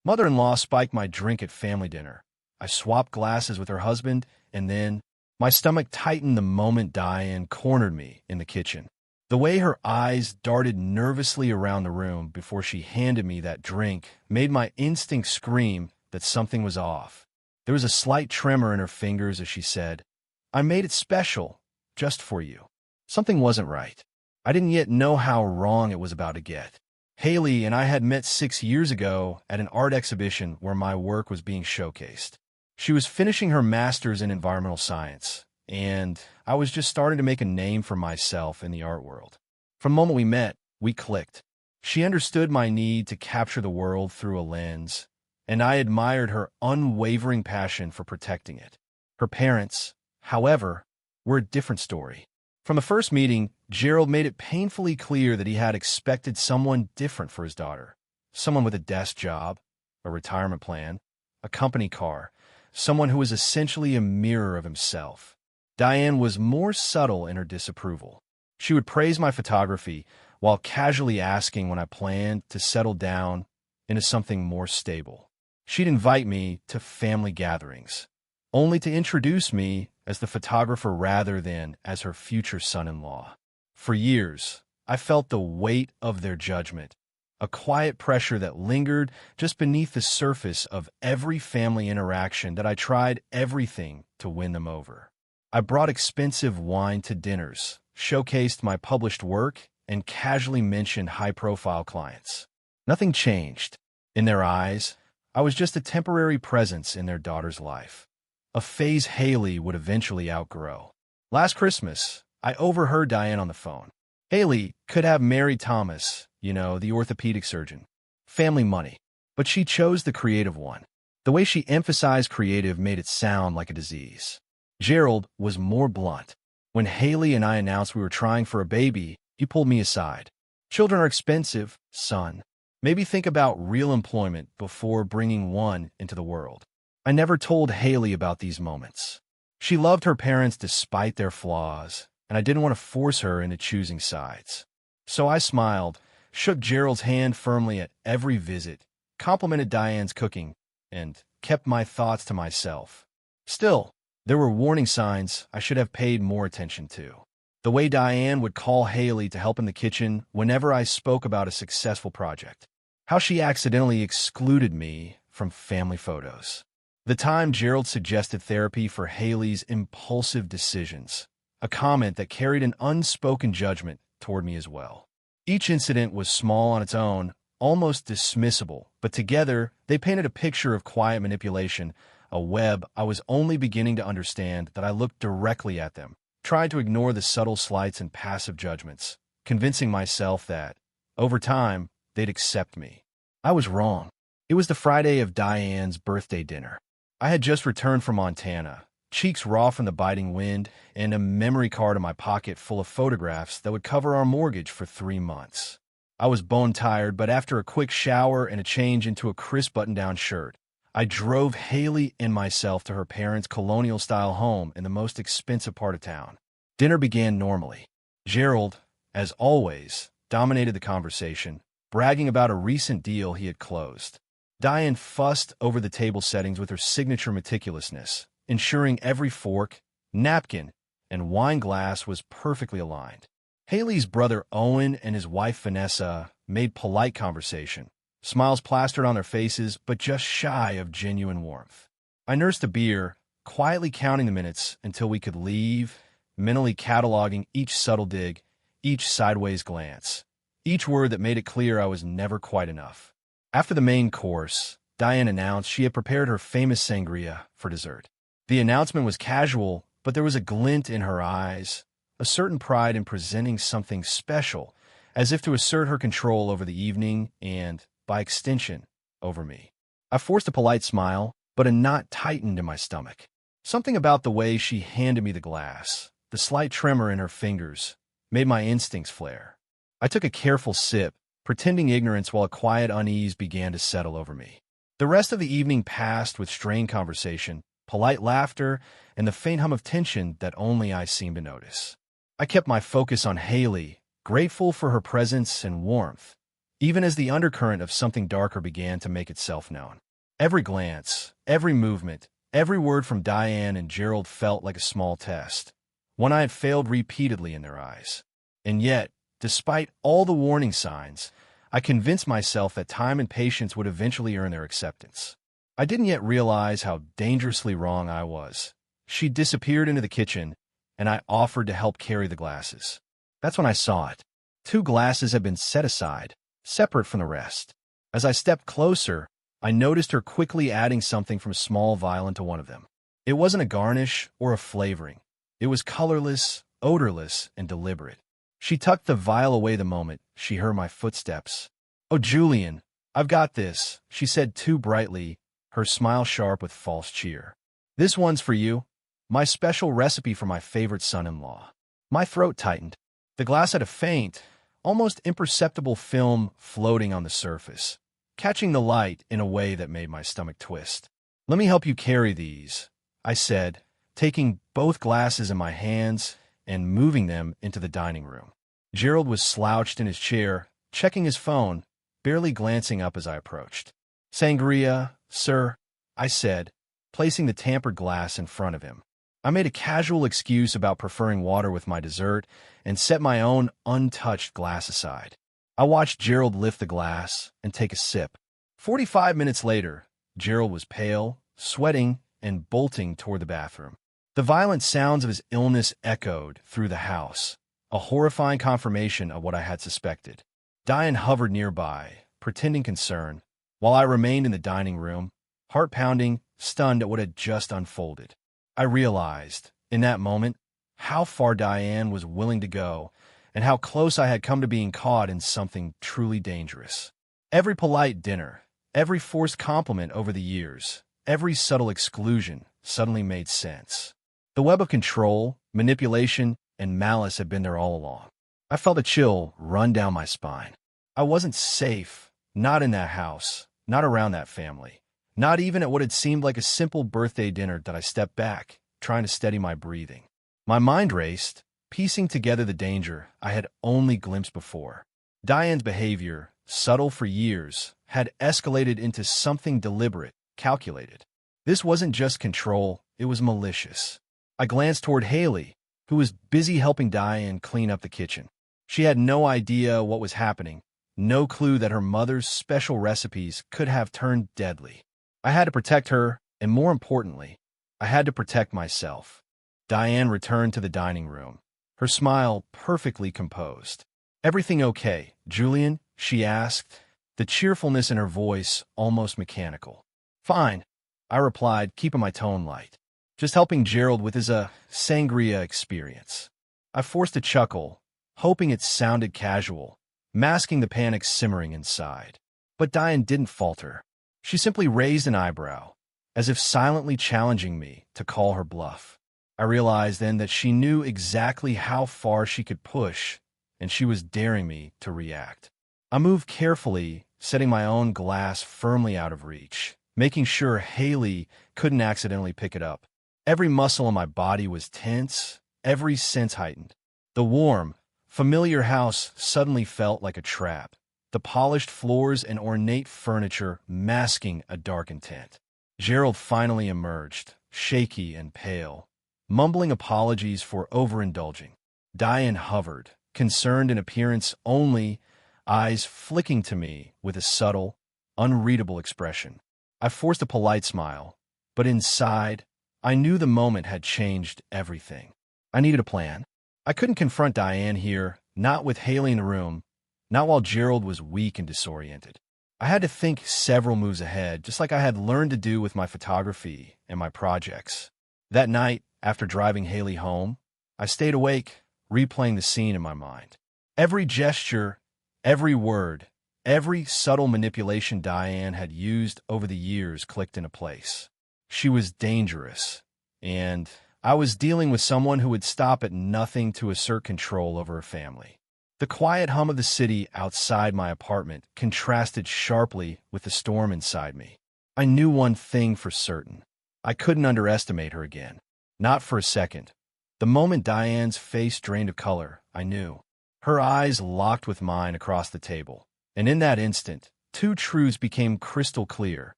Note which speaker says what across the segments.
Speaker 1: Mother-in-law spiked my drink at family dinner. I swapped glasses with her husband, and then my stomach tightened the moment Diane cornered me in the kitchen. The way her eyes darted nervously around the room before she handed me that drink made my instinct scream that something was off. There was a slight tremor in her fingers as she said, "I made it special, just for you." Something wasn't right. I didn't yet know how wrong it was about to get. Haley and I had met 6 years ago at an art exhibition where my work was being showcased. She was finishing her master's in environmental science, and I was just starting to make a name for myself in the art world. From the moment we met, we clicked. She understood my need to capture the world through a lens, and I admired her unwavering passion for protecting it. Her parents, however, were a different story. From the first meeting, Gerald made it painfully clear that he had expected someone different for his daughter. Someone with a desk job, a retirement plan, a company car, someone who was essentially a mirror of himself. Diane was more subtle in her disapproval. She would praise my photography while casually asking when I planned to settle down into something more stable. She'd invite me to family gatherings, only to introduce me as the photographer rather than as her future son-in-law. For years, I felt the weight of their judgment, a quiet pressure that lingered just beneath the surface of every family interaction that I tried everything to win them over. I brought expensive wine to dinners, showcased my published work, and casually mentioned high-profile clients. Nothing changed. In their eyes, I was just a temporary presence in their daughter's life, a phase Haley would eventually outgrow. Last Christmas, I overheard Diane on the phone. Haley could have married Thomas, the orthopedic surgeon. Family money. But she chose the creative one. The way she emphasized creative made it sound like a disease. Gerald was more blunt. When Haley and I announced we were trying for a baby, he pulled me aside. "Children are expensive, son. Maybe think about real employment before bringing one into the world." I never told Haley about these moments. She loved her parents despite their flaws, and I didn't want to force her into choosing sides. So I smiled, shook Gerald's hand firmly at every visit, complimented Diane's cooking, and kept my thoughts to myself. Still, there were warning signs I should have paid more attention to. The way Diane would call Haley to help in the kitchen whenever I spoke about a successful project. How she accidentally excluded me from family photos. The time Gerald suggested therapy for Haley's impulsive decisions, a comment that carried an unspoken judgment toward me as well. Each incident was small on its own, almost dismissible, but together they painted a picture of quiet manipulation, a web I was only beginning to understand that I looked directly at them, tried to ignore the subtle slights and passive judgments, convincing myself that, over time, they'd accept me. I was wrong. It was the Friday of Diane's birthday dinner. I had just returned from Montana, cheeks raw from the biting wind, and a memory card in my pocket full of photographs that would cover our mortgage for 3 months. I was bone-tired, but after a quick shower and a change into a crisp button-down shirt, I drove Haley and myself to her parents' colonial-style home in the most expensive part of town. Dinner began normally. Gerald, as always, dominated the conversation, bragging about a recent deal he had closed. Diane fussed over the table settings with her signature meticulousness, ensuring every fork, napkin, and wine glass was perfectly aligned. Haley's brother Owen and his wife Vanessa made polite conversation, smiles plastered on their faces, but just shy of genuine warmth. I nursed a beer, quietly counting the minutes until we could leave, mentally cataloging each subtle dig, each sideways glance, each word that made it clear I was never quite enough. After the main course, Diane announced she had prepared her famous sangria for dessert. The announcement was casual, but there was a glint in her eyes, a certain pride in presenting something special, as if to assert her control over the evening and, by extension, over me. I forced a polite smile, but a knot tightened in my stomach. Something about the way she handed me the glass, the slight tremor in her fingers, made my instincts flare. I took a careful sip, pretending ignorance while a quiet unease began to settle over me. The rest of the evening passed with strained conversation, polite laughter, and the faint hum of tension that only I seemed to notice. I kept my focus on Haley, grateful for her presence and warmth, even as the undercurrent of something darker began to make itself known. Every glance, every movement, every word from Diane and Gerald felt like a small test, one I had failed repeatedly in their eyes. And yet, despite all the warning signs, I convinced myself that time and patience would eventually earn their acceptance. I didn't yet realize how dangerously wrong I was. She disappeared into the kitchen, and I offered to help carry the glasses. That's when I saw it. 2 glasses had been set aside, separate from the rest. As I stepped closer, I noticed her quickly adding something from a small vial into one of them. It wasn't a garnish or a flavoring. It was colorless, odorless, and deliberate. She tucked the vial away the moment she heard my footsteps. "Oh, Julian, I've got this," she said too brightly, her smile sharp with false cheer. "This one's for you. My special recipe for my favorite son-in-law." My throat tightened. The glass had a faint, almost imperceptible film floating on the surface, catching the light in a way that made my stomach twist. "Let me help you carry these," I said, taking both glasses in my hands and moving them into the dining room. Gerald was slouched in his chair, checking his phone, barely glancing up as I approached. "Sangria, sir," I said, placing the tampered glass in front of him. I made a casual excuse about preferring water with my dessert and set my own untouched glass aside. I watched Gerald lift the glass and take a sip. 45 minutes later, Gerald was pale, sweating, and bolting toward the bathroom. The violent sounds of his illness echoed through the house, a horrifying confirmation of what I had suspected. Diane hovered nearby, pretending concern, while I remained in the dining room, heart-pounding, stunned at what had just unfolded. I realized, in that moment, how far Diane was willing to go and how close I had come to being caught in something truly dangerous. Every polite dinner, every forced compliment over the years, every subtle exclusion suddenly made sense. The web of control, manipulation, and malice had been there all along. I felt a chill run down my spine. I wasn't safe, not in that house, not around that family, not even at what had seemed like a simple birthday dinner that I stepped back, trying to steady my breathing. My mind raced, piecing together the danger I had only glimpsed before. Diane's behavior, subtle for years, had escalated into something deliberate, calculated. This wasn't just control, it was malicious. I glanced toward Haley, who was busy helping Diane clean up the kitchen. She had no idea what was happening, no clue that her mother's special recipes could have turned deadly. I had to protect her, and more importantly, I had to protect myself. Diane returned to the dining room, her smile perfectly composed. "Everything okay, Julian?" she asked, the cheerfulness in her voice almost mechanical. "Fine," I replied, keeping my tone light. "Just helping Gerald with his sangria experience." I forced a chuckle, hoping it sounded casual, masking the panic simmering inside. But Diane didn't falter. She simply raised an eyebrow, as if silently challenging me to call her bluff. I realized then that she knew exactly how far she could push, and she was daring me to react. I moved carefully, setting my own glass firmly out of reach, making sure Haley couldn't accidentally pick it up. Every muscle in my body was tense, every sense heightened. The warm, familiar house suddenly felt like a trap, the polished floors and ornate furniture masking a dark intent. Gerald finally emerged, shaky and pale, mumbling apologies for overindulging. Diane hovered, concerned in appearance only, eyes flicking to me with a subtle, unreadable expression. I forced a polite smile, but inside, I knew the moment had changed everything. I needed a plan. I couldn't confront Diane here, not with Haley in the room, not while Gerald was weak and disoriented. I had to think several moves ahead, just like I had learned to do with my photography and my projects. That night, after driving Haley home, I stayed awake, replaying the scene in my mind. Every gesture, every word, every subtle manipulation Diane had used over the years clicked into place. She was dangerous, and I was dealing with someone who would stop at nothing to assert control over her family. The quiet hum of the city outside my apartment contrasted sharply with the storm inside me. I knew one thing for certain. I couldn't underestimate her again. Not for a second. The moment Diane's face drained of color, I knew. Her eyes locked with mine across the table, And in that instant, two truths became crystal clear.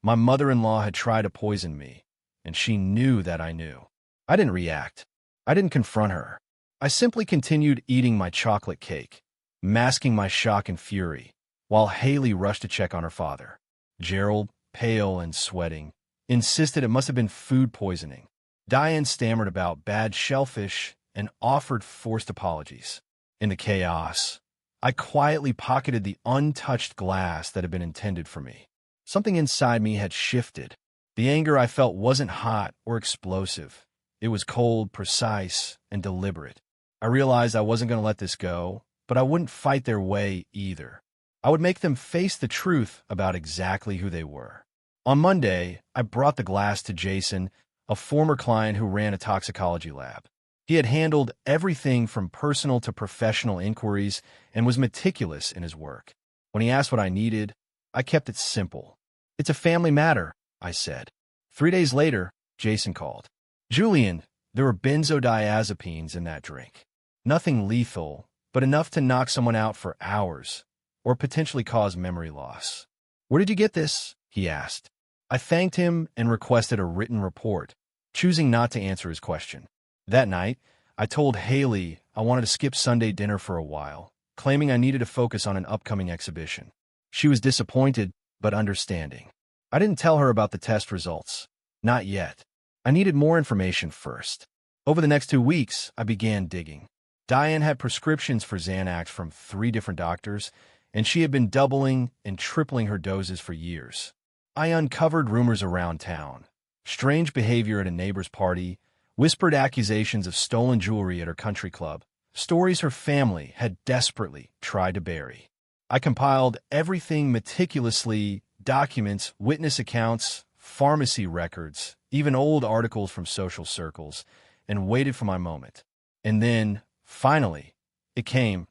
Speaker 1: My mother-in-law had tried to poison me, and she knew that I knew. I didn't react. I didn't confront her. I simply continued eating my chocolate cake, masking my shock and fury, while Haley rushed to check on her father. Gerald, pale and sweating, insisted it must have been food poisoning. Diane stammered about bad shellfish and offered forced apologies. In the chaos, I quietly pocketed the untouched glass that had been intended for me. Something inside me had shifted. The anger I felt wasn't hot or explosive. It was cold, precise, and deliberate. I realized I wasn't going to let this go, but I wouldn't fight their way either. I would make them face the truth about exactly who they were. On Monday, I brought the glass to Jason, a former client who ran a toxicology lab. He had handled everything from personal to professional inquiries and was meticulous in his work. When he asked what I needed, I kept it simple. "It's a family matter," I said. 3 days later, Jason called. "Julian, there were benzodiazepines in that drink. Nothing lethal, but enough to knock someone out for hours, or potentially cause memory loss." "Where did you get this?" he asked. I thanked him and requested a written report, choosing not to answer his question. That night, I told Haley I wanted to skip Sunday dinner for a while, claiming I needed to focus on an upcoming exhibition. She was disappointed, but understanding. I didn't tell her about the test results. Not yet. I needed more information first. Over the next 2 weeks, I began digging. Diane had prescriptions for Xanax from 3 different doctors, and she had been doubling and tripling her doses for years. I uncovered rumors around town. Strange behavior at a neighbor's party, whispered accusations of stolen jewelry at her country club, stories her family had desperately tried to bury. I compiled everything meticulously, documents, witness accounts, pharmacy records, even old articles from social circles, and waited for my moment. And then, finally, it came.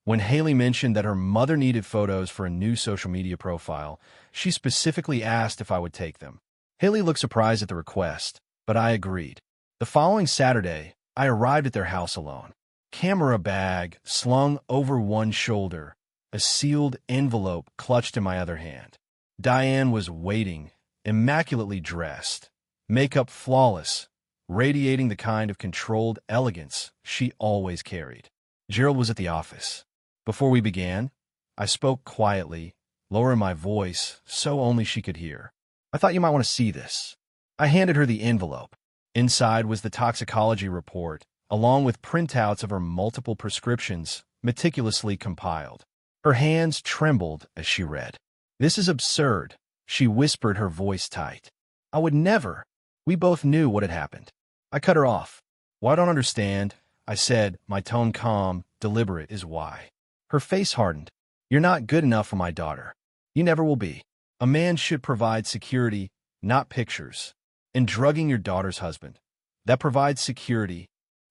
Speaker 1: When Haley mentioned that her mother needed photos for a new social media profile, she specifically asked if I would take them. Haley looked surprised at the request, but I agreed. The following Saturday, I arrived at their house alone. Camera bag slung over one shoulder, a sealed envelope clutched in my other hand. Diane was waiting, immaculately dressed, makeup flawless, radiating the kind of controlled elegance she always carried. Gerald was at the office. Before we began, I spoke quietly, lowering my voice so only she could hear. "I thought you might want to see this." I handed her the envelope. Inside was the toxicology report, along with printouts of her multiple prescriptions, meticulously compiled. Her hands trembled as she read. "This is absurd," she whispered, her voice tight. "I would never." We both knew what had happened. I cut her off. "Well, I don't understand," I said, my tone calm, deliberate is why. Her face hardened. "You're not good enough for my daughter. You never will be. A man should provide security, not pictures. And drugging your daughter's husband, that provides security."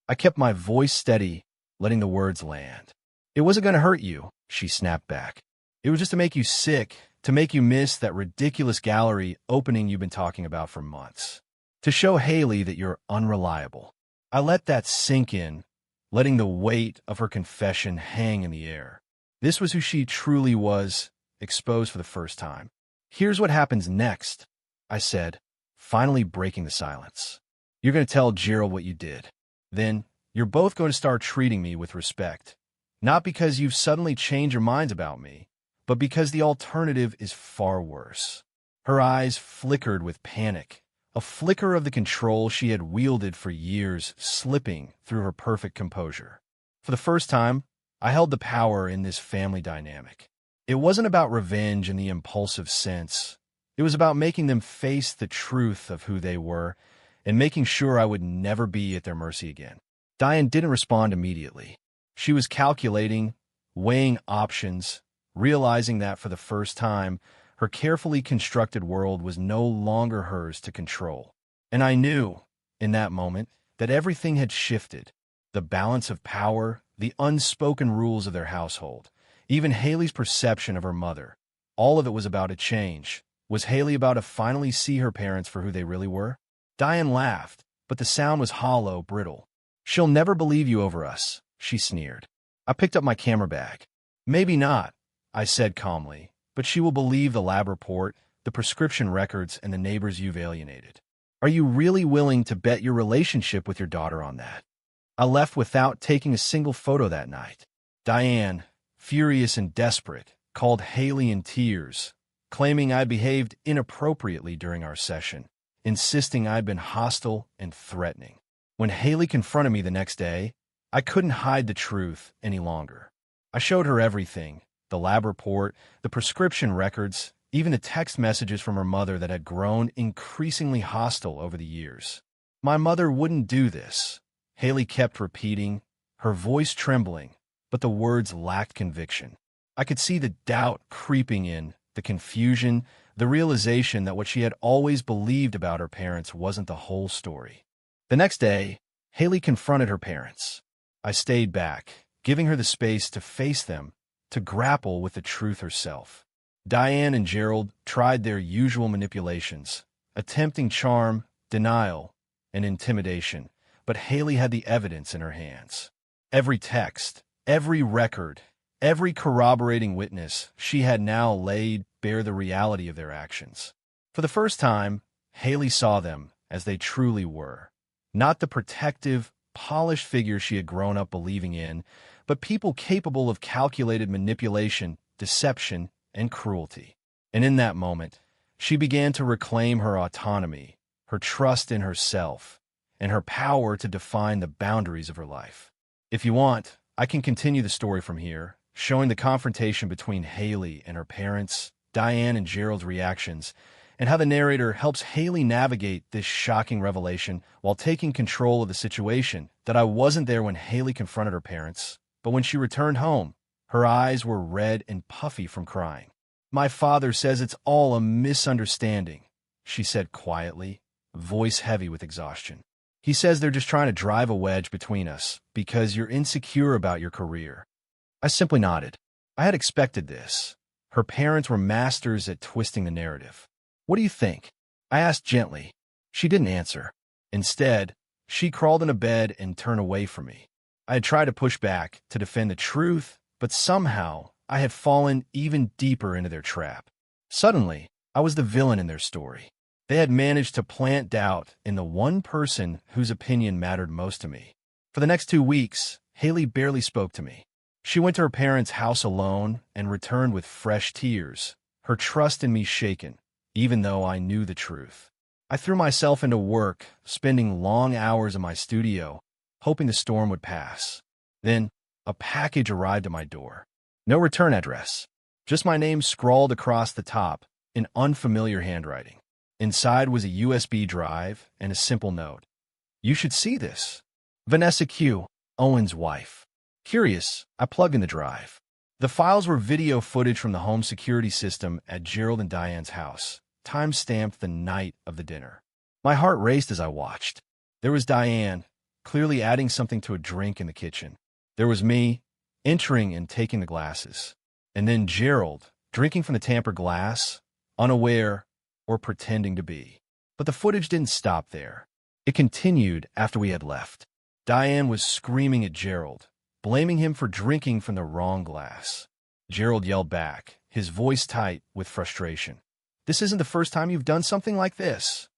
Speaker 1: I kept my voice steady, letting the words land. "It wasn't going to hurt you," she snapped back. "It was just to make you sick, to make you miss that ridiculous gallery opening you've been talking about for months. To show Haley that you're unreliable." I let that sink in, letting the weight of her confession hang in the air. This was who she truly was, exposed for the first time. "Here's what happens next," I said, finally breaking the silence. "You're going to tell Gerald what you did. Then, you're both going to start treating me with respect. Not because you've suddenly changed your minds about me, but because the alternative is far worse." Her eyes flickered with panic, a flicker of the control she had wielded for years slipping through her perfect composure. For the first time, I held the power in this family dynamic. It wasn't about revenge in the impulsive sense. It was about making them face the truth of who they were and making sure I would never be at their mercy again. Diane didn't respond immediately. She was calculating, weighing options, realizing that for the first time, her carefully constructed world was no longer hers to control. And I knew, in that moment, that everything had shifted. The balance of power, the unspoken rules of their household, even Haley's perception of her mother. All of it was about to change. Was Haley about to finally see her parents for who they really were? Diane laughed, but the sound was hollow, brittle. "She'll never believe you over us," she sneered. I picked up my camera bag. "Maybe not," I said calmly, but she will believe the lab report, the prescription records, and the neighbors you've alienated. Are you really willing to bet your relationship with your daughter on that? I left without taking a single photo that night. Diane, furious and desperate, called Haley in tears, claiming I behaved inappropriately during our session, insisting I'd been hostile and threatening. When Haley confronted me the next day, I couldn't hide the truth any longer. I showed her everything, the lab report, the prescription records, even the text messages from her mother that had grown increasingly hostile over the years. My mother wouldn't do this, Haley kept repeating, her voice trembling, but the words lacked conviction. I could see the doubt creeping in, the confusion, the realization that what she had always believed about her parents wasn't the whole story. The next day, Haley confronted her parents. I stayed back, giving her the space to face them, to grapple with the truth herself. Diane and Gerald tried their usual manipulations, attempting charm, denial, and intimidation, but Haley had the evidence in her hands. Every text, every record, every corroborating witness she had now laid bare the reality of their actions. For the first time, Haley saw them as they truly were. Not the protective, polished figure she had grown up believing in, but people capable of calculated manipulation, deception, and cruelty. And in that moment, she began to reclaim her autonomy, her trust in herself, and her power to define the boundaries of her life. If you want, I can continue the story from here, showing the confrontation between Haley and her parents, Diane and Gerald's reactions, and how the narrator helps Haley navigate this shocking revelation while taking control of the situation. That I wasn't there when Haley confronted her parents, but when she returned home, her eyes were red and puffy from crying. My father says it's all a misunderstanding, she said quietly, voice heavy with exhaustion. He says they're just trying to drive a wedge between us because you're insecure about your career. I simply nodded. I had expected this. Her parents were masters at twisting the narrative. What do you think? I asked gently. She didn't answer. Instead, she crawled into bed and turned away from me. I had tried to push back, to defend the truth, but somehow I had fallen even deeper into their trap. Suddenly, I was the villain in their story. They had managed to plant doubt in the one person whose opinion mattered most to me. For the next 2 weeks, Haley barely spoke to me. She went to her parents' house alone and returned with fresh tears, her trust in me shaken, even though I knew the truth. I threw myself into work, spending long hours in my studio, hoping the storm would pass. Then, a package arrived at my door. No return address, just my name scrawled across the top in unfamiliar handwriting. Inside was a USB drive and a simple note. You should see this. Vanessa Q, Owen's wife. Curious, I plugged in the drive. The files were video footage from the home security system at Gerald and Diane's house, time-stamped the night of the dinner. My heart raced as I watched. There was Diane, clearly adding something to a drink in the kitchen. There was me, entering and taking the glasses. And then Gerald, drinking from the tampered glass, unaware or pretending to be. But the footage didn't stop there. It continued after we had left. Diane was screaming at Gerald, blaming him for drinking from the wrong glass. Gerald yelled back, his voice tight with frustration. This isn't the first time you've done something like this.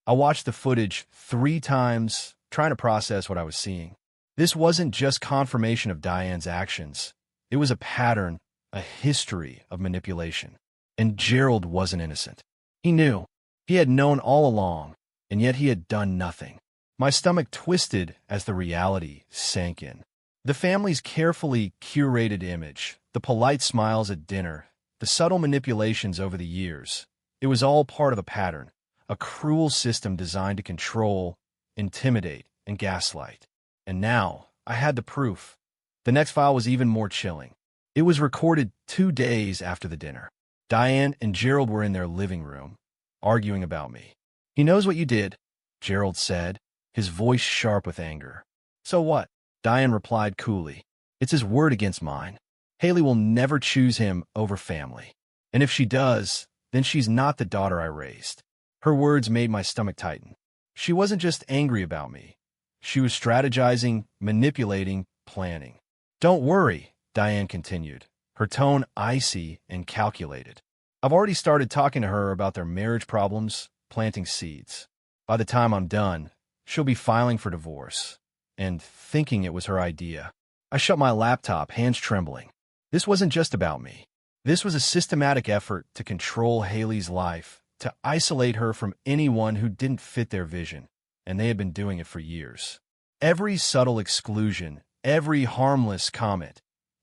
Speaker 1: I watched the footage 3 times, trying to process what I was seeing. This wasn't just confirmation of Diane's actions. It was a pattern, a history of manipulation. And Gerald wasn't innocent. He knew. He had known all along, and yet he had done nothing. My stomach twisted as the reality sank in. The family's carefully curated image, the polite smiles at dinner, the subtle manipulations over the years, it was all part of a pattern, a cruel system designed to control, intimidate, and gaslight. And now, I had the proof. The next file was even more chilling. It was recorded 2 days after the dinner. Diane and Gerald were in their living room, arguing about me. He knows what you did, Gerald said, his voice sharp with anger. So what? Diane replied coolly. It's his word against mine. Haley will never choose him over family. And if she does, then she's not the daughter I raised. Her words made my stomach tighten. She wasn't just angry about me. She was strategizing, manipulating, planning. Don't worry, Diane continued, her tone icy and calculated. I've already started talking to her about their marriage problems, planting seeds. By the time I'm done, she'll be filing for divorce and thinking it was her idea. I shut my laptop, hands trembling. This wasn't just about me. This was a systematic effort to control Haley's life, to isolate her from anyone who didn't fit their vision, and they had been doing it for years. Every subtle exclusion, every harmless comment,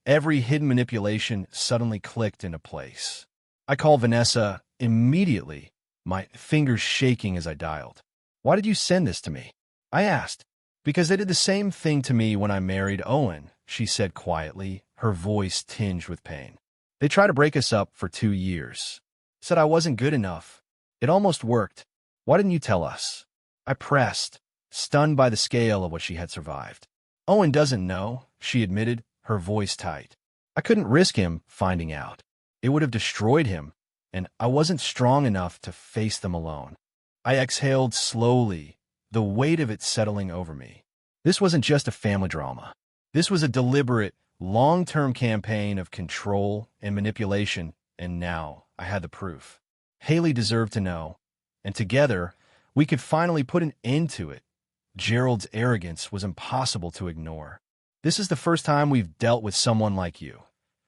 Speaker 1: every hidden manipulation suddenly clicked into place. I called Vanessa immediately, my fingers shaking as I dialed. "Why did you send this to me?" I asked. "Because they did the same thing to me when I married Owen," she said quietly, her voice tinged with pain. "They tried to break us up for 2 years. Said I wasn't good enough. It almost worked. Why didn't you tell us?" I pressed, stunned by the scale of what she had survived. "Owen doesn't know," she admitted, her voice tight. "I couldn't risk him finding out. It would have destroyed him, and I wasn't strong enough to face them alone." I exhaled slowly, the weight of it settling over me. This wasn't just a family drama. This was a deliberate, long-term campaign of control and manipulation, and now I had the proof. Haley deserved to know, and together, we could finally put an end to it. Gerald's arrogance was impossible to ignore. "This is the first time we've dealt with someone like you.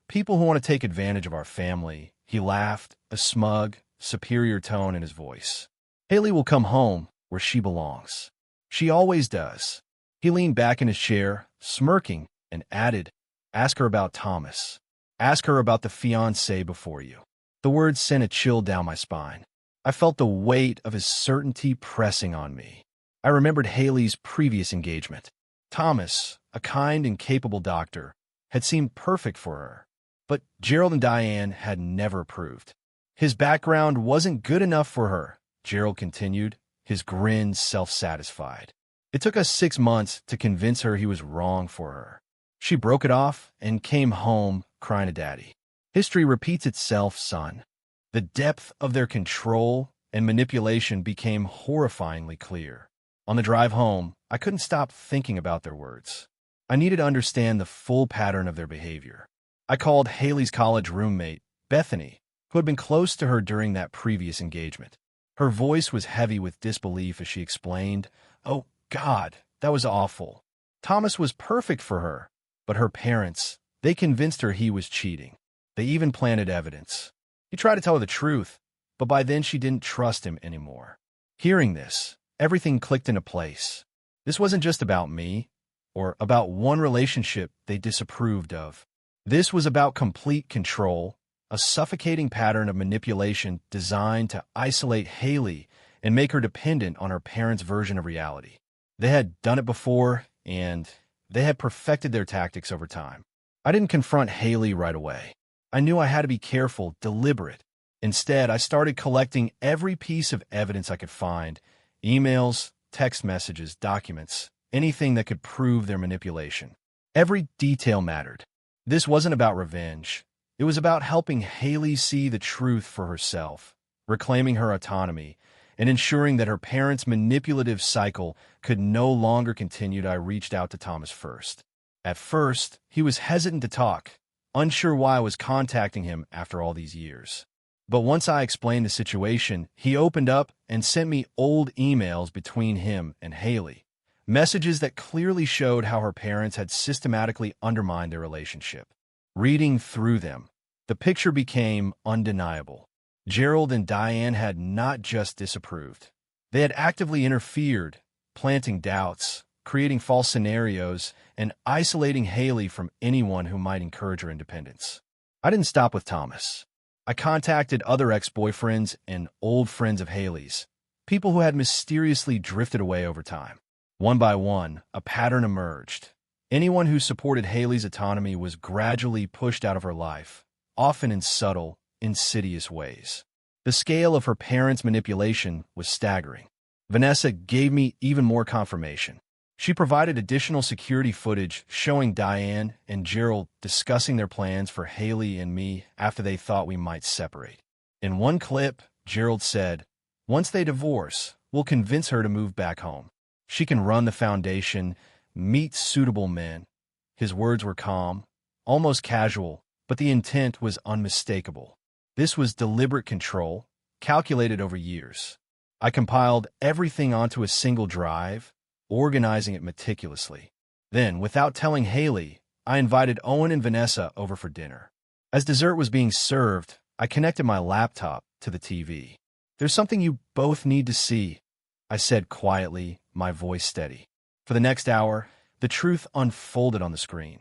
Speaker 1: People who want to take advantage of our family." He laughed, a smug, superior tone in his voice. "Haley will come home where she belongs. She always does." He leaned back in his chair, smirking, and added, "Ask her about Thomas. Ask her about the fiancé before you." The words sent a chill down my spine. I felt the weight of his certainty pressing on me. I remembered Haley's previous engagement. Thomas, a kind and capable doctor, had seemed perfect for her. But Gerald and Diane had never approved. "His background wasn't good enough for her," Gerald continued, his grin self-satisfied. "It took us 6 months to convince her he was wrong for her. She broke it off and came home crying to Daddy. History repeats itself, son." The depth of their control and manipulation became horrifyingly clear. On the drive home, I couldn't stop thinking about their words. I needed to understand the full pattern of their behavior. I called Haley's college roommate, Bethany, who had been close to her during that previous engagement. Her voice was heavy with disbelief as she explained, "Oh, God, that was awful. Thomas was perfect for her, but her parents, they convinced her he was cheating. They even planted evidence. He tried to tell her the truth, but by then she didn't trust him anymore." Hearing this, everything clicked into place. This wasn't just about me, or about one relationship they disapproved of. This was about complete control, a suffocating pattern of manipulation designed to isolate Haley and make her dependent on her parents' version of reality. They had done it before, and they had perfected their tactics over time. I didn't confront Haley right away. I knew I had to be careful, deliberate. Instead, I started collecting every piece of evidence I could find: emails, text messages, documents, anything that could prove their manipulation. Every detail mattered. This wasn't about revenge. It was about helping Haley see the truth for herself, reclaiming her autonomy, and ensuring that her parents' manipulative cycle could no longer continue. I reached out to Thomas first. At first, he was hesitant to talk, unsure why I was contacting him after all these years. But once I explained the situation, he opened up and sent me old emails between him and Haley, messages that clearly showed how her parents had systematically undermined their relationship. Reading through them, the picture became undeniable. Gerald and Diane had not just disapproved. They had actively interfered, planting doubts, creating false scenarios, and isolating Haley from anyone who might encourage her independence. I didn't stop with Thomas. I contacted other ex-boyfriends and old friends of Haley's, people who had mysteriously drifted away over time. One by one, a pattern emerged. Anyone who supported Haley's autonomy was gradually pushed out of her life, often in subtle, insidious ways. The scale of her parents' manipulation was staggering. Vanessa gave me even more confirmation. She provided additional security footage showing Diane and Gerald discussing their plans for Haley and me after they thought we might separate. In one clip, Gerald said, "Once they divorce, we'll convince her to move back home. She can run the foundation, meet suitable men." His words were calm, almost casual, but the intent was unmistakable. This was deliberate control, calculated over years. I compiled everything onto a single drive, organizing it meticulously. Then, without telling Haley, I invited Owen and Vanessa over for dinner. As dessert was being served, I connected my laptop to the TV. "There's something you both need to see," I said quietly, my voice steady. For the next hour, the truth unfolded on the screen.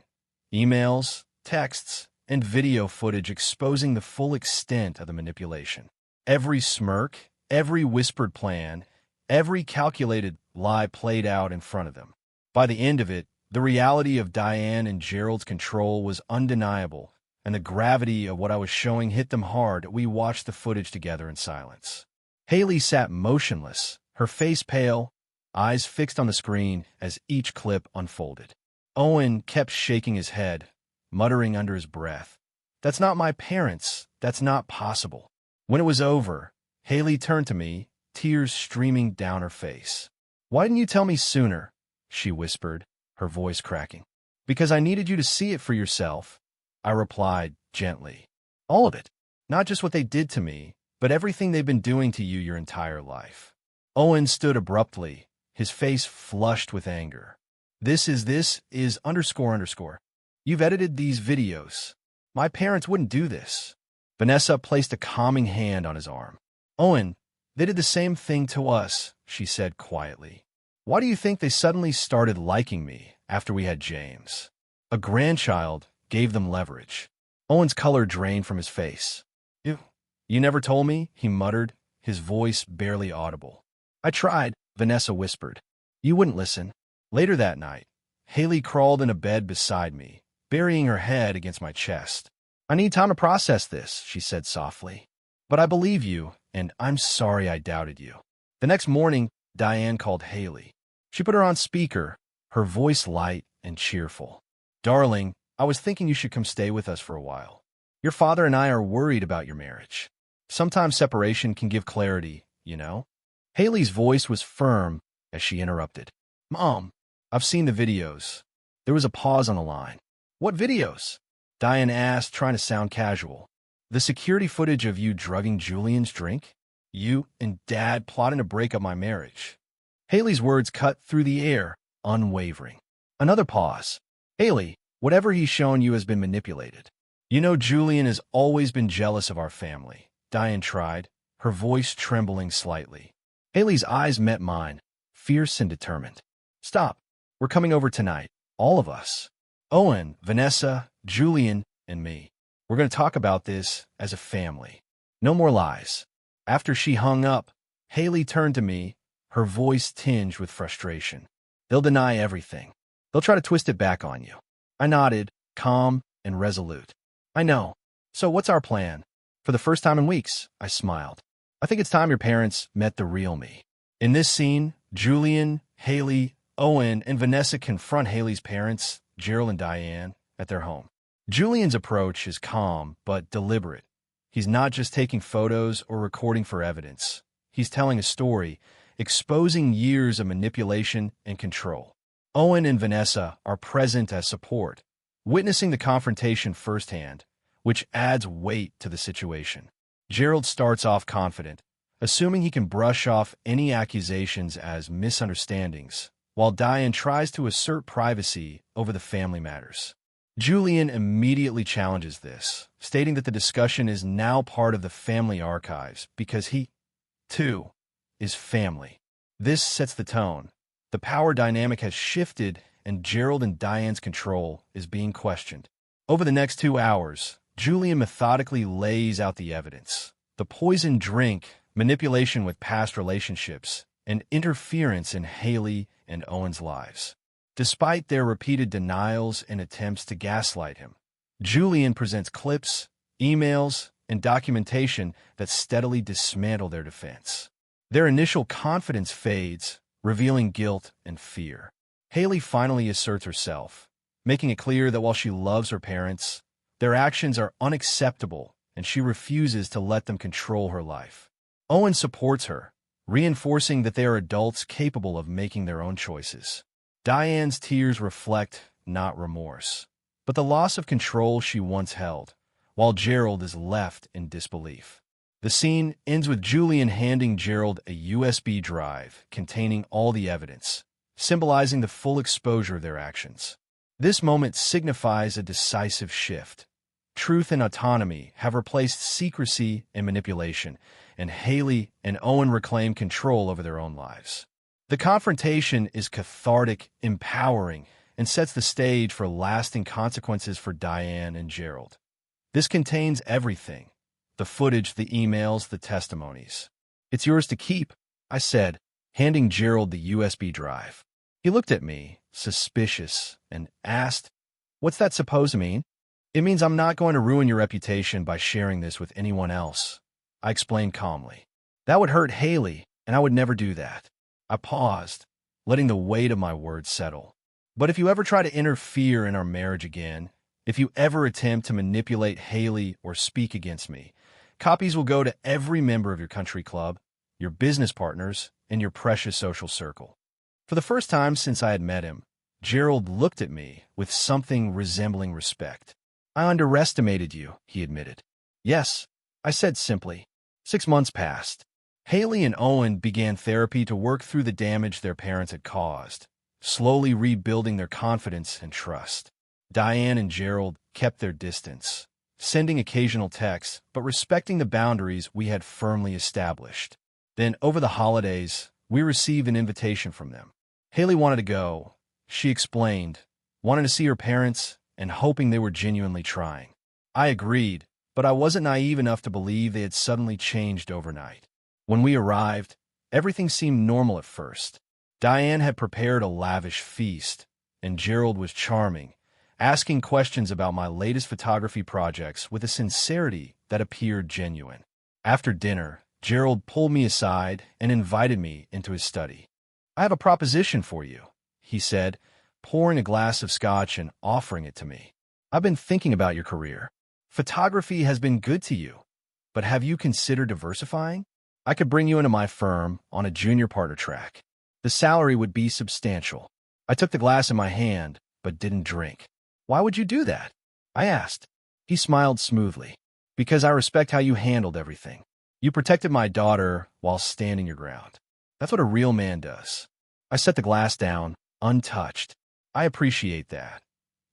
Speaker 1: Emails, texts, and video footage exposing the full extent of the manipulation. Every smirk, every whispered plan, every calculated lie played out in front of them. By the end of it, the reality of Diane and Gerald's control was undeniable, and the gravity of what I was showing hit them hard. We watched the footage together in silence. Haley sat motionless, her face pale, eyes fixed on the screen as each clip unfolded. Owen kept shaking his head, muttering under his breath, "That's not my parents. That's not possible." When it was over, Haley turned to me, tears streaming down her face. "Why didn't you tell me sooner?" she whispered, her voice cracking. "Because I needed you to see it for yourself," I replied gently. "All of it. Not just what they did to me, but everything they've been doing to you your entire life." Owen stood abruptly, his face flushed with anger. This is underscore. "You've edited these videos. My parents wouldn't do this." Vanessa placed a calming hand on his arm. "Owen, they did the same thing to us," she said quietly. "Why do you think they suddenly started liking me after we had James? A grandchild gave them leverage." Owen's color drained from his face. You never told me," he muttered, his voice barely audible. "I tried," Vanessa whispered. "You wouldn't listen." Later that night, Haley crawled into bed beside me, burying her head against my chest. "I need time to process this," she said softly. "But I believe you, and I'm sorry I doubted you." The next morning, Diane called Haley. She put her on speaker, her voice light and cheerful. "Darling, I was thinking you should come stay with us for a while. Your father and I are worried about your marriage. Sometimes separation can give clarity, you know?" Haley's voice was firm as she interrupted. "Mom, I've seen the videos." There was a pause on the line. "What videos?" Diane asked, trying to sound casual. "The security footage of you drugging Julian's drink? You and Dad plotting to break up my marriage." Haley's words cut through the air, unwavering. Another pause. "Haley, whatever he's shown you has been manipulated. You know Julian has always been jealous of our family," Diane tried, her voice trembling slightly. Haley's eyes met mine, fierce and determined. "Stop. We're coming over tonight. All of us. Owen, Vanessa, Julian, and me. We're going to talk about this as a family. No more lies." After she hung up, Haley turned to me, her voice tinged with frustration. "They'll deny everything. They'll try to twist it back on you." I nodded, calm and resolute. "I know. So what's our plan?" For the first time in weeks, I smiled. "I think it's time your parents met the real me." In this scene, Julian, Haley, Owen, and Vanessa confront Haley's parents, Gerald and Diane, at their home. Julian's approach is calm but deliberate. He's not just taking photos or recording for evidence. He's telling a story, exposing years of manipulation and control. Owen and Vanessa are present as support, witnessing the confrontation firsthand, which adds weight to the situation. Gerald starts off confident, assuming he can brush off any accusations as misunderstandings, while Diane tries to assert privacy over the family matters. Julian immediately challenges this, stating that the discussion is now part of the family archives because he, too, is family. This sets the tone. The power dynamic has shifted, and Gerald and Diane's control is being questioned. Over the next 2 hours, Julian methodically lays out the evidence. The poisoned drink, manipulation with past relationships, and interference in Haley and Owen's lives. Despite their repeated denials and attempts to gaslight him, Julian presents clips, emails, and documentation that steadily dismantle their defense. Their initial confidence fades, revealing guilt and fear. Haley finally asserts herself, making it clear that while she loves her parents, their actions are unacceptable and she refuses to let them control her life. Owen supports her, reinforcing that they are adults capable of making their own choices. Diane's tears reflect not remorse, but the loss of control she once held, while Gerald is left in disbelief. The scene ends with Julian handing Gerald a USB drive containing all the evidence, symbolizing the full exposure of their actions. This moment signifies a decisive shift. Truth and autonomy have replaced secrecy and manipulation, and Haley and Owen reclaim control over their own lives. The confrontation is cathartic, empowering, and sets the stage for lasting consequences for Diane and Gerald. This contains everything: the footage, the emails, the testimonies. "It's yours to keep," I said, handing Gerald the USB drive. He looked at me, suspicious, and asked, "What's that supposed to mean?" "It means I'm not going to ruin your reputation by sharing this with anyone else," I explained calmly. "That would hurt Haley, and I would never do that." I paused, letting the weight of my words settle. "But if you ever try to interfere in our marriage again, if you ever attempt to manipulate Haley or speak against me, copies will go to every member of your country club, your business partners, and your precious social circle." For the first time since I had met him, Gerald looked at me with something resembling respect. "I underestimated you," he admitted. "Yes," I said simply. 6 months passed. Haley and Owen began therapy to work through the damage their parents had caused, slowly rebuilding their confidence and trust. Diane and Gerald kept their distance, sending occasional texts, but respecting the boundaries we had firmly established. Then, over the holidays, we received an invitation from them. Haley wanted to go, she explained, wanting to see her parents and hoping they were genuinely trying. I agreed, but I wasn't naive enough to believe they had suddenly changed overnight. When we arrived, everything seemed normal at first. Diane had prepared a lavish feast, and Gerald was charming, asking questions about my latest photography projects with a sincerity that appeared genuine. After dinner, Gerald pulled me aside and invited me into his study. "I have a proposition for you," he said, pouring a glass of scotch and offering it to me. "I've been thinking about your career. Photography has been good to you, but have you considered diversifying? I could bring you into my firm on a junior partner track. The salary would be substantial." I took the glass in my hand, but didn't drink. "Why would you do that?" I asked. He smiled smoothly. "Because I respect how you handled everything. You protected my daughter while standing your ground. That's what a real man does." I set the glass down, untouched. "I appreciate that,"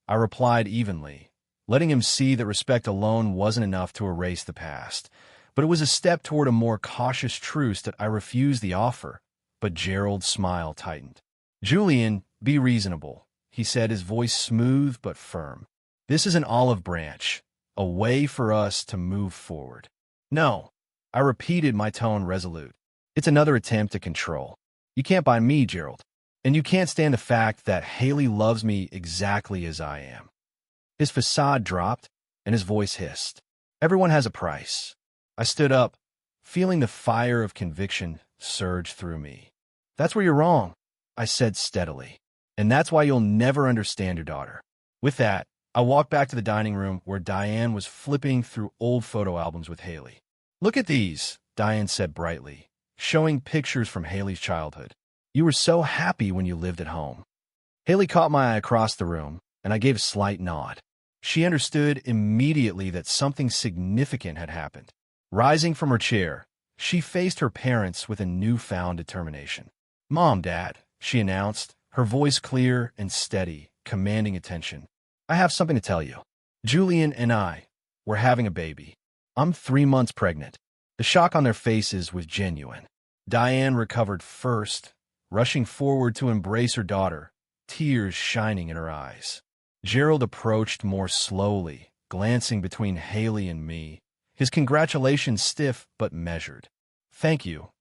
Speaker 1: I replied evenly, letting him see that respect alone wasn't enough to erase the past. But it was a step toward a more cautious truce that I refused the offer. But Gerald's smile tightened. "Julian, be reasonable," he said, his voice smooth but firm. "This is an olive branch, a way for us to move forward." "No," I repeated, my tone resolute. "It's another attempt to control. You can't buy me, Gerald. And you can't stand the fact that Haley loves me exactly as I am." His facade dropped, and his voice hissed. "Everyone has a price." I stood up, feeling the fire of conviction surge through me. "That's where you're wrong," I said steadily. "And that's why you'll never understand your daughter." With that, I walked back to the dining room where Diane was flipping through old photo albums with Haley. "Look at these," Diane said brightly, showing pictures from Haley's childhood. "You were so happy when you lived at home." Haley caught my eye across the room, and I gave a slight nod. She understood immediately that something significant had happened. Rising from her chair, she faced her parents with a newfound determination. "Mom, Dad," she announced, her voice clear and steady, commanding attention. "I have something to tell you. Julian and we're having a baby. I'm 3 months pregnant." The shock on their faces was genuine. Diane recovered first, rushing forward to embrace her daughter, tears shining in her eyes. Gerald approached more slowly, glancing between Haley and me, his congratulations stiff but measured. "Thank you,"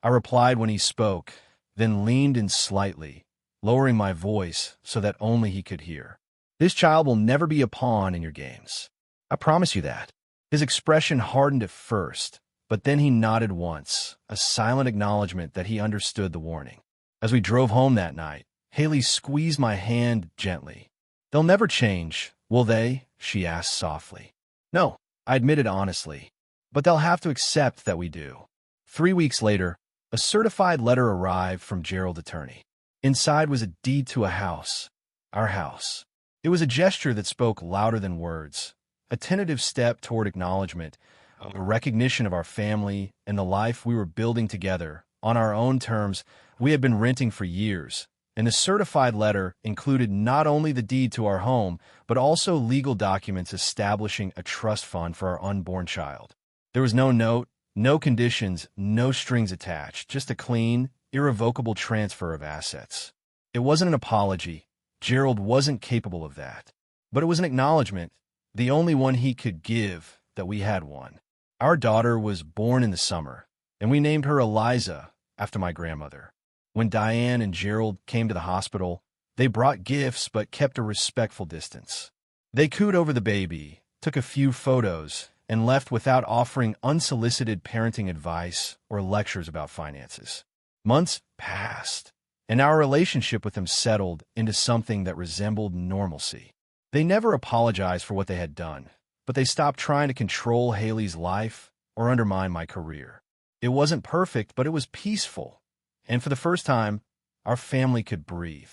Speaker 1: I replied when he spoke, then leaned in slightly, lowering my voice so that only he could hear. "This child will never be a pawn in your games. I promise you that." His expression hardened at first, but then he nodded once, a silent acknowledgement that he understood the warning. As we drove home that night, Haley squeezed my hand gently. "They'll never change, will they?" she asked softly. "No," I admitted honestly, "but they'll have to accept that we do." 3 weeks later, a certified letter arrived from Gerald's attorney. Inside was a deed to a house, our house. It was a gesture that spoke louder than words, a tentative step toward acknowledgement, a recognition of our family and the life we were building together on our own terms we had been renting for years. And the certified letter included not only the deed to our home, but also legal documents establishing a trust fund for our unborn child. There was no note, no conditions, no strings attached, just a clean, irrevocable transfer of assets. It wasn't an apology. Gerald wasn't capable of that. But it was an acknowledgement, the only one he could give, that we had one. Our daughter was born in the summer, and we named her Eliza after my grandmother. When Diane and Gerald came to the hospital, they brought gifts but kept a respectful distance. They cooed over the baby, took a few photos, and left without offering unsolicited parenting advice or lectures about finances. Months passed, and our relationship with them settled into something that resembled normalcy. They never apologized for what they had done, but they stopped trying to control Haley's life or undermine my career. It wasn't perfect, but it was peaceful. And for the first time, our family could breathe.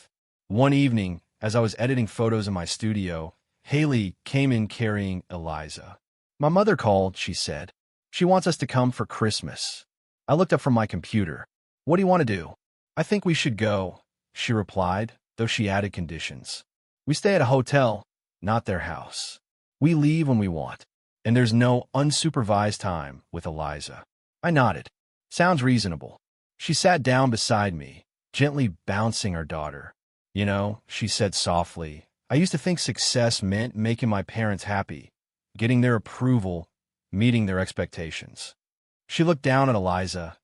Speaker 1: One evening, as I was editing photos in my studio, Haley came in carrying Eliza. "My mother called," she said. "She wants us to come for Christmas." I looked up from my computer. "What do you want to do?" "I think we should go," she replied, though she added conditions. "We stay at a hotel, not their house. We leave when we want, and there's no unsupervised time with Eliza." I nodded. "Sounds reasonable." She sat down beside me, gently bouncing our daughter. "You know," she said softly, "I used to think success meant making my parents happy, getting their approval, meeting their expectations." She looked down at Eliza,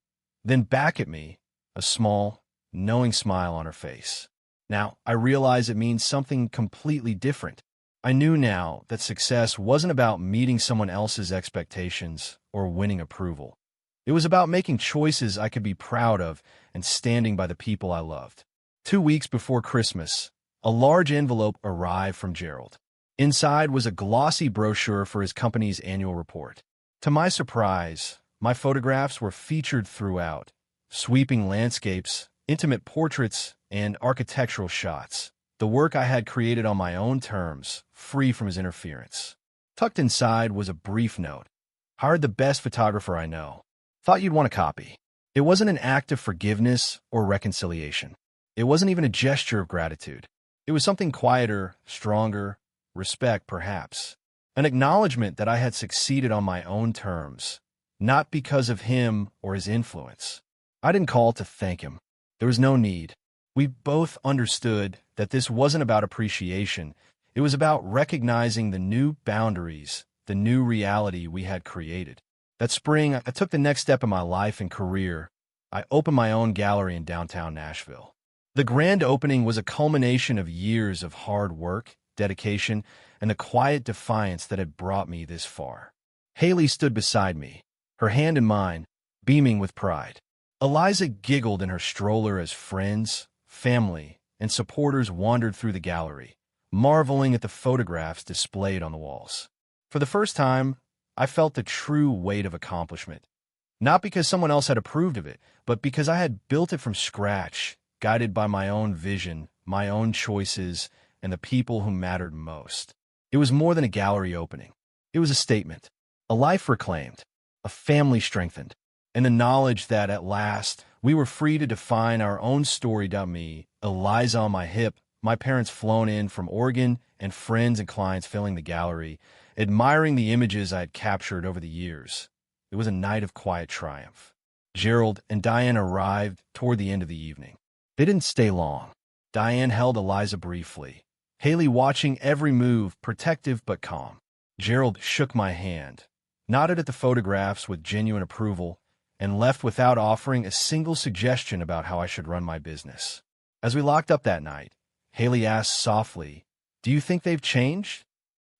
Speaker 1: then back at me, a small, knowing smile on her face. Now, I realize it means something completely different. I knew now that success wasn't about meeting someone else's expectations or winning approval. It was about making choices I could be proud of and standing by the people I loved. 2 weeks before Christmas, a large envelope arrived from Gerald. Inside was a glossy brochure for his company's annual report. To my surprise, my photographs were featured throughout: sweeping landscapes, intimate portraits, and architectural shots. The work I had created on my own terms, free from his interference. Tucked inside was a brief note: "Hired the best photographer I know. Thought you'd want a copy." It wasn't an act of forgiveness or reconciliation. It wasn't even a gesture of gratitude. It was something quieter, stronger, respect perhaps. An acknowledgement that I had succeeded on my own terms, not because of him or his influence. I didn't call to thank him. There was no need. We both understood that this wasn't about appreciation. It was about recognizing the new boundaries, the new reality we had created. That spring, I took the next step in my life and career. I opened my own gallery in downtown Nashville. The grand opening was a culmination of years of hard work, dedication, and the quiet defiance that had brought me this far. Haley stood beside me, her hand in mine, beaming with pride. Eliza giggled in her stroller as friends, family, and supporters wandered through the gallery, marveling at the photographs displayed on the walls. For the first time, I felt the true weight of accomplishment, not because someone else had approved of it, but because I had built it from scratch, guided by my own vision, my own choices, and the people who mattered most. It was more than a gallery opening. It was a statement, a life reclaimed, a family strengthened, and the knowledge that at last we were free to define our own story. Me, Eliza on my hip, my parents flown in from Oregon, and friends and clients filling the gallery, admiring the images I had captured over the years. It was a night of quiet triumph. Gerald and Diane arrived toward the end of the evening. They didn't stay long. Diane held Eliza briefly, Haley watching every move, protective but calm. Gerald shook my hand, nodded at the photographs with genuine approval, and left without offering a single suggestion about how I should run my business. As we locked up that night, Haley asked softly, "Do you think they've changed?"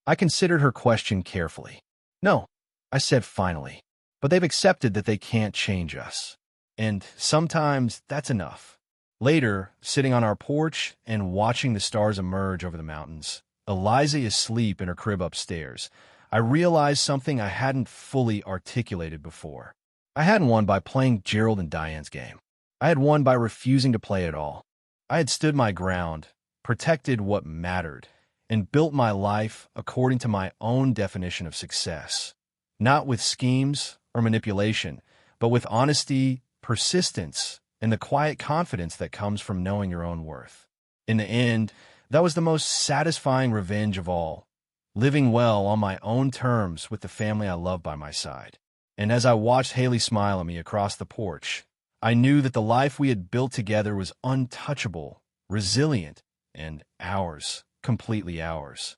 Speaker 1: I considered her question carefully. "No," I said finally, "but they've accepted that they can't change us. And sometimes that's enough." Later, sitting on our porch and watching the stars emerge over the mountains, Eliza asleep in her crib upstairs, I realized something I hadn't fully articulated before. I hadn't won by playing Gerald and Diane's game. I had won by refusing to play at all. I had stood my ground, protected what mattered, and built my life according to my own definition of success. Not with schemes or manipulation, but with honesty, persistence, and the quiet confidence that comes from knowing your own worth. In the end, that was the most satisfying revenge of all, living well on my own terms with the family I love by my side. And as I watched Haley smile at me across the porch, I knew that the life we had built together was untouchable, resilient, and ours, completely ours.